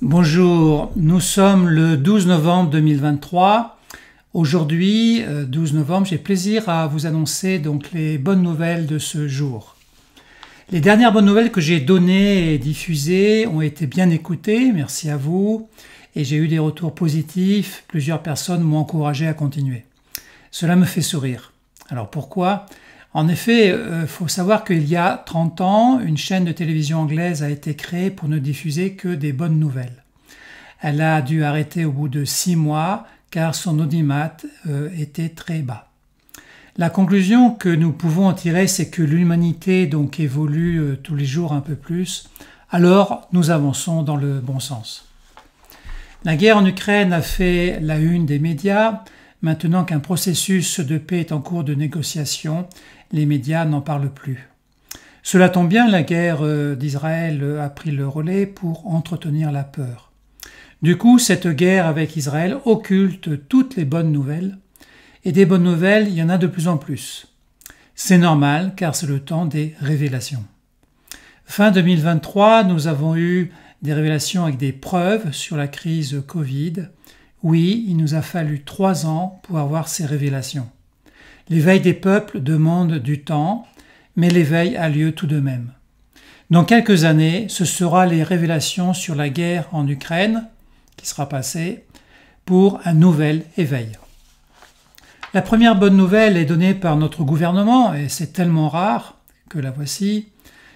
Bonjour, nous sommes le 12 novembre 2023. Aujourd'hui, 12 novembre, j'ai plaisir à vous annoncer donc les bonnes nouvelles de ce jour. Les dernières bonnes nouvelles que j'ai données et diffusées ont été bien écoutées, merci à vous, et j'ai eu des retours positifs, plusieurs personnes m'ont encouragé à continuer. Cela me fait sourire. Alors pourquoi ? En effet, faut savoir qu'il y a 30 ans, une chaîne de télévision anglaise a été créée pour ne diffuser que des bonnes nouvelles. Elle a dû arrêter au bout de 6 mois car son audimat était très bas. La conclusion que nous pouvons en tirer, c'est que l'humanité donc évolue tous les jours un peu plus, alors nous avançons dans le bon sens. La guerre en Ukraine a fait la une des médias. Maintenant qu'un processus de paix est en cours de négociation, les médias n'en parlent plus. Cela tombe bien, la guerre d'Israël a pris le relais pour entretenir la peur. Du coup, cette guerre avec Israël occulte toutes les bonnes nouvelles, et des bonnes nouvelles, il y en a de plus en plus. C'est normal, car c'est le temps des révélations. Fin 2023, nous avons eu des révélations avec des preuves sur la crise Covid. Oui, il nous a fallu 3 ans pour avoir ces révélations. L'éveil des peuples demande du temps, mais l'éveil a lieu tout de même. Dans quelques années, ce sera les révélations sur la guerre en Ukraine qui sera passée pour un nouvel éveil. La première bonne nouvelle est donnée par notre gouvernement, et c'est tellement rare que la voici.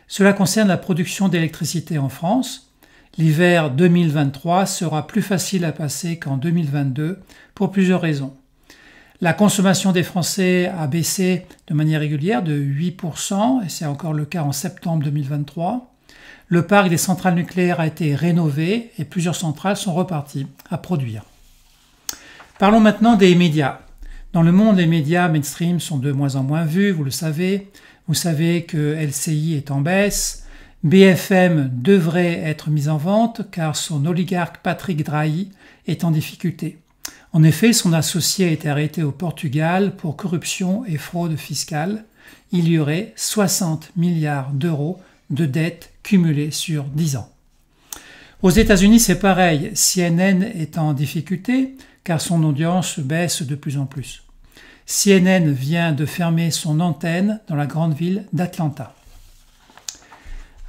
Cela concerne la production d'électricité en France. L'hiver 2023 sera plus facile à passer qu'en 2022 pour plusieurs raisons. La consommation des Français a baissé de manière régulière de 8%, et c'est encore le cas en septembre 2023. Le parc des centrales nucléaires a été rénové et plusieurs centrales sont reparties à produire. Parlons maintenant des médias. Dans le monde, les médias mainstream sont de moins en moins vus, vous le savez. Vous savez que LCI est en baisse. BFM devrait être mise en vente car son oligarque Patrick Drahi est en difficulté. En effet, son associé a été arrêté au Portugal pour corruption et fraude fiscale. Il y aurait 60 milliards d'euros de dettes cumulées sur 10 ans. Aux États-Unis, c'est pareil. CNN est en difficulté car son audience baisse de plus en plus. CNN vient de fermer son antenne dans la grande ville d'Atlanta.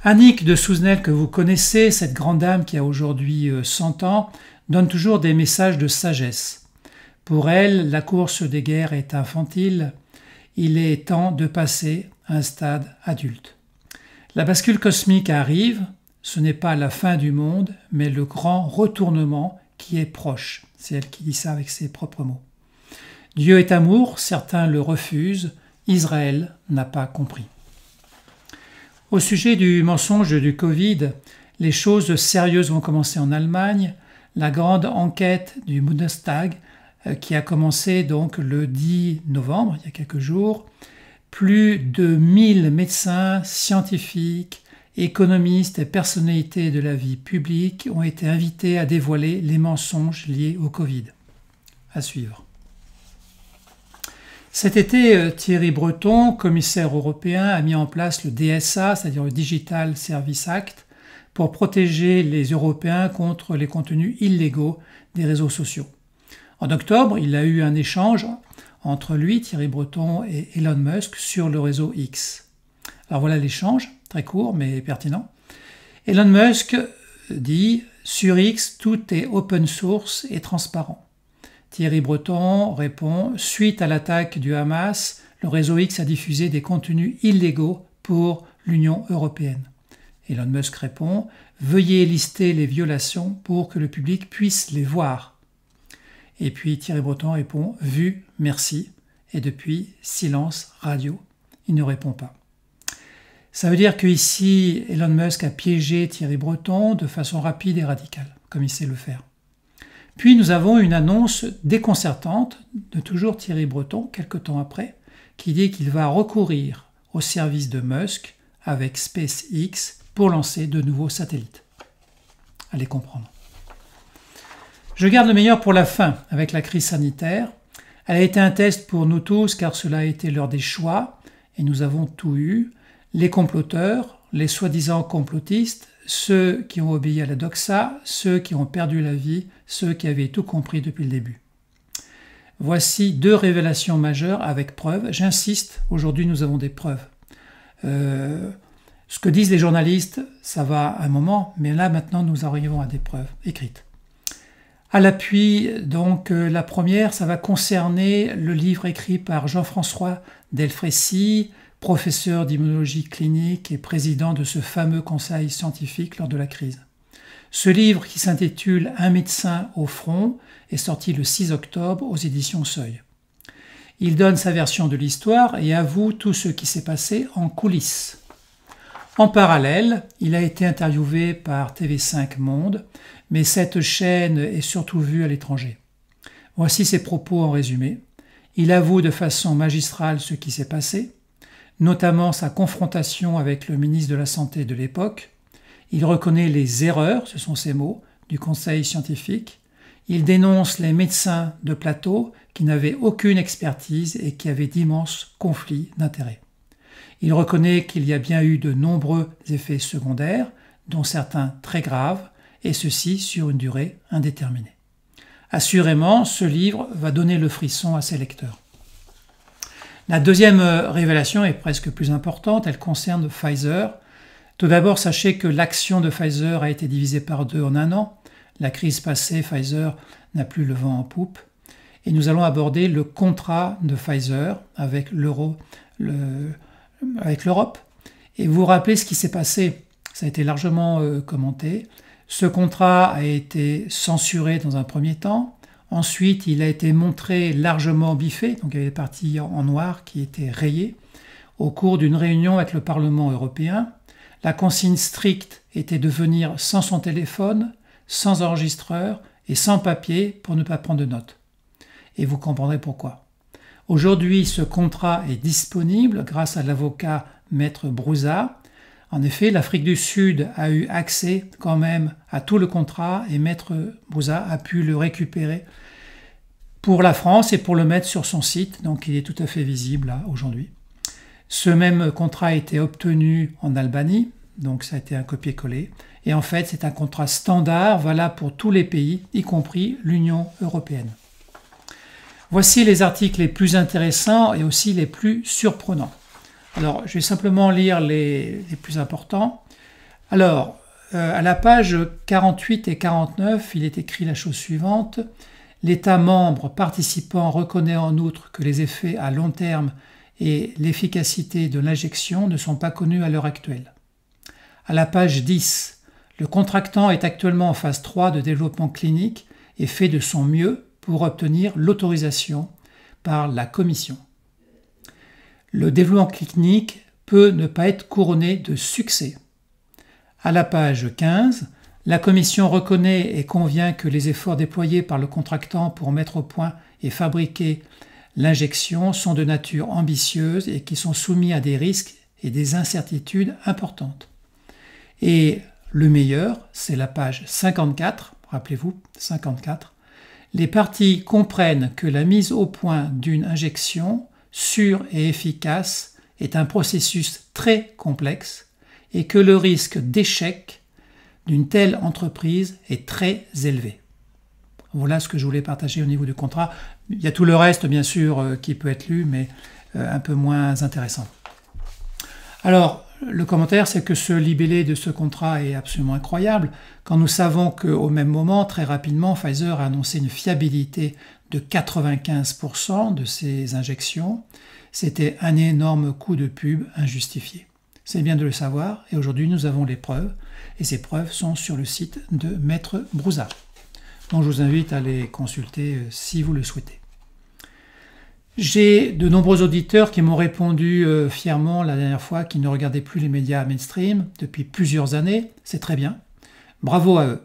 Annick de Souzenel, que vous connaissez, cette grande dame qui a aujourd'hui 100 ans, donne toujours des messages de sagesse. Pour elle, la course des guerres est infantile. Il est temps de passer à un stade adulte. La bascule cosmique arrive. Ce n'est pas la fin du monde, mais le grand retournement qui est proche. C'est elle qui dit ça avec ses propres mots. Dieu est amour, certains le refusent. Israël n'a pas compris. Au sujet du mensonge du Covid, les choses sérieuses vont commencer en Allemagne. La grande enquête du Bundestag qui a commencé donc le 10 novembre, il y a quelques jours. Plus de 1000 médecins, scientifiques, économistes et personnalités de la vie publique ont été invités à dévoiler les mensonges liés au Covid. À suivre. Cet été, Thierry Breton, commissaire européen, a mis en place le DSA, c'est-à-dire le Digital Services Act, pour protéger les Européens contre les contenus illégaux des réseaux sociaux. En octobre, il a eu un échange entre lui, Thierry Breton, et Elon Musk sur le réseau X. Alors voilà l'échange, très court mais pertinent. Elon Musk dit « Sur X, tout est open source et transparent ». Thierry Breton répond « Suite à l'attaque du Hamas, le réseau X a diffusé des contenus illégaux pour l'Union européenne ». Elon Musk répond « Veuillez lister les violations pour que le public puisse les voir ». Et puis Thierry Breton répond « Vu, merci ». Et depuis, silence radio. Il ne répond pas. Ça veut dire qu'ici, Elon Musk a piégé Thierry Breton de façon rapide et radicale, comme il sait le faire. Puis nous avons une annonce déconcertante de toujours Thierry Breton, quelque temps après, qui dit qu'il va recourir au service de Musk avec SpaceX pour lancer de nouveaux satellites. Allez comprendre. Je garde le meilleur pour la fin avec la crise sanitaire. Elle a été un test pour nous tous car cela a été l'heure des choix et nous avons tout eu. Les comploteurs, les soi-disant complotistes ceux qui ont obéi à la doxa, ceux qui ont perdu la vie, ceux qui avaient tout compris depuis le début. Voici 2 révélations majeures avec preuves. J'insiste, aujourd'hui nous avons des preuves. Ce que disent les journalistes, ça va un moment, mais là maintenant nous arrivons à des preuves écrites. À l'appui, donc, la première, ça va concerner le livre écrit par Jean-François Delfraissy, professeur d'immunologie clinique et président de ce fameux conseil scientifique lors de la crise. Ce livre, qui s'intitule « Un médecin au front », est sorti le 6 octobre aux éditions Seuil. Il donne sa version de l'histoire et avoue tout ce qui s'est passé en coulisses. En parallèle, il a été interviewé par TV5 Monde, mais cette chaîne est surtout vue à l'étranger. Voici ses propos en résumé. Il avoue de façon magistrale ce qui s'est passé, notamment sa confrontation avec le ministre de la Santé de l'époque. Il reconnaît les erreurs, ce sont ses mots, du conseil scientifique. Il dénonce les médecins de plateau qui n'avaient aucune expertise et qui avaient d'immenses conflits d'intérêts. Il reconnaît qu'il y a bien eu de nombreux effets secondaires, dont certains très graves, et ceci sur une durée indéterminée. Assurément, ce livre va donner le frisson à ses lecteurs. La deuxième révélation est presque plus importante, elle concerne Pfizer. Tout d'abord, sachez que l'action de Pfizer a été divisée par 2 en un an. La crise passée, Pfizer n'a plus le vent en poupe. Et nous allons aborder le contrat de Pfizer avec l'Europe. Et vous vous rappelez ce qui s'est passé, ça a été largement commenté. Ce contrat a été censuré dans un premier temps. Ensuite, il a été montré largement biffé, donc il y avait des parties en noir qui étaient rayées. Au cours d'une réunion avec le Parlement européen, la consigne stricte était de venir sans son téléphone, sans enregistreur et sans papier pour ne pas prendre de notes. Et vous comprendrez pourquoi. Aujourd'hui, ce contrat est disponible grâce à l'avocat Maître Brouza. En effet, l'Afrique du Sud a eu accès quand même à tout le contrat et Maître Brouza a pu le récupérer pour la France et pour le mettre sur son site. Donc il est tout à fait visible là aujourd'hui. Ce même contrat a été obtenu en Albanie, donc ça a été un copier-coller. Et en fait, c'est un contrat standard, valable pour tous les pays, y compris l'Union européenne. Voici les articles les plus intéressants et aussi les plus surprenants. Alors, je vais simplement lire les plus importants. Alors, à la page 48 et 49, il est écrit la chose suivante. L'État membre participant reconnaît en outre que les effets à long terme et l'efficacité de l'injection ne sont pas connus à l'heure actuelle. À la page 10, le contractant est actuellement en phase 3 de développement clinique et fait de son mieux pour obtenir l'autorisation par la Commission. Le développement clinique peut ne pas être couronné de succès. À la page 15, la Commission reconnaît et convient que les efforts déployés par le contractant pour mettre au point et fabriquer l'injection sont de nature ambitieuse et qui sont soumis à des risques et des incertitudes importantes. Et le meilleur, c'est la page 54, rappelez-vous, 54. Les parties comprennent que la mise au point d'une injection sûre et efficace est un processus très complexe et que le risque d'échec d'une telle entreprise est très élevé. Voilà ce que je voulais partager au niveau du contrat. Il y a tout le reste, bien sûr, qui peut être lu, mais un peu moins intéressant. Alors, le commentaire, c'est que ce libellé de ce contrat est absolument incroyable, quand nous savons qu'au même moment, très rapidement, Pfizer a annoncé une fiabilité de 95% de ses injections. C'était un énorme coup de pub injustifié. C'est bien de le savoir, et aujourd'hui nous avons les preuves, et ces preuves sont sur le site de Maître Brouza. Donc je vous invite à les consulter si vous le souhaitez. J'ai de nombreux auditeurs qui m'ont répondu fièrement la dernière fois qu'ils ne regardaient plus les médias mainstream depuis plusieurs années. C'est très bien. Bravo à eux.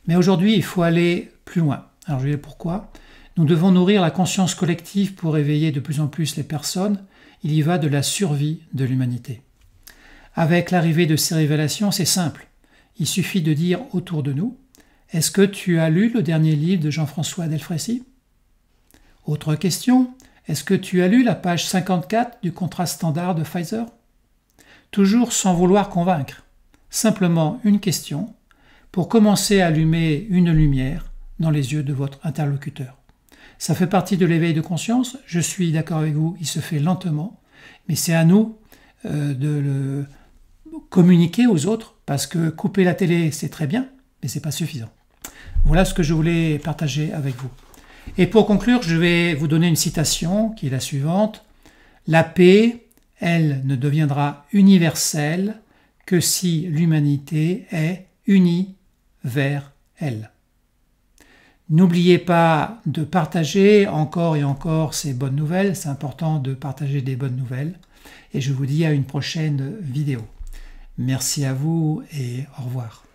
Mais aujourd'hui, il faut aller plus loin. Alors je vais dire pourquoi. Nous devons nourrir la conscience collective pour éveiller de plus en plus les personnes. Il y va de la survie de l'humanité. Avec l'arrivée de ces révélations, c'est simple. Il suffit de dire autour de nous « Est-ce que tu as lu le dernier livre de Jean-François Delfraissy ?» Autre question. Est-ce que tu as lu la page 54 du contrat standard de Pfizer? Toujours sans vouloir convaincre. simplement une question pour commencer à allumer une lumière dans les yeux de votre interlocuteur. Ça fait partie de l'éveil de conscience, je suis d'accord avec vous, il se fait lentement, mais c'est à nous de le communiquer aux autres, parce que couper la télé, c'est très bien, mais c'est pas suffisant. Voilà ce que je voulais partager avec vous. Et pour conclure, je vais vous donner une citation qui est la suivante. La paix, elle, ne deviendra universelle que si l'humanité est unie vers elle. N'oubliez pas de partager encore et encore ces bonnes nouvelles. C'est important de partager des bonnes nouvelles. Et je vous dis à une prochaine vidéo. Merci à vous et au revoir.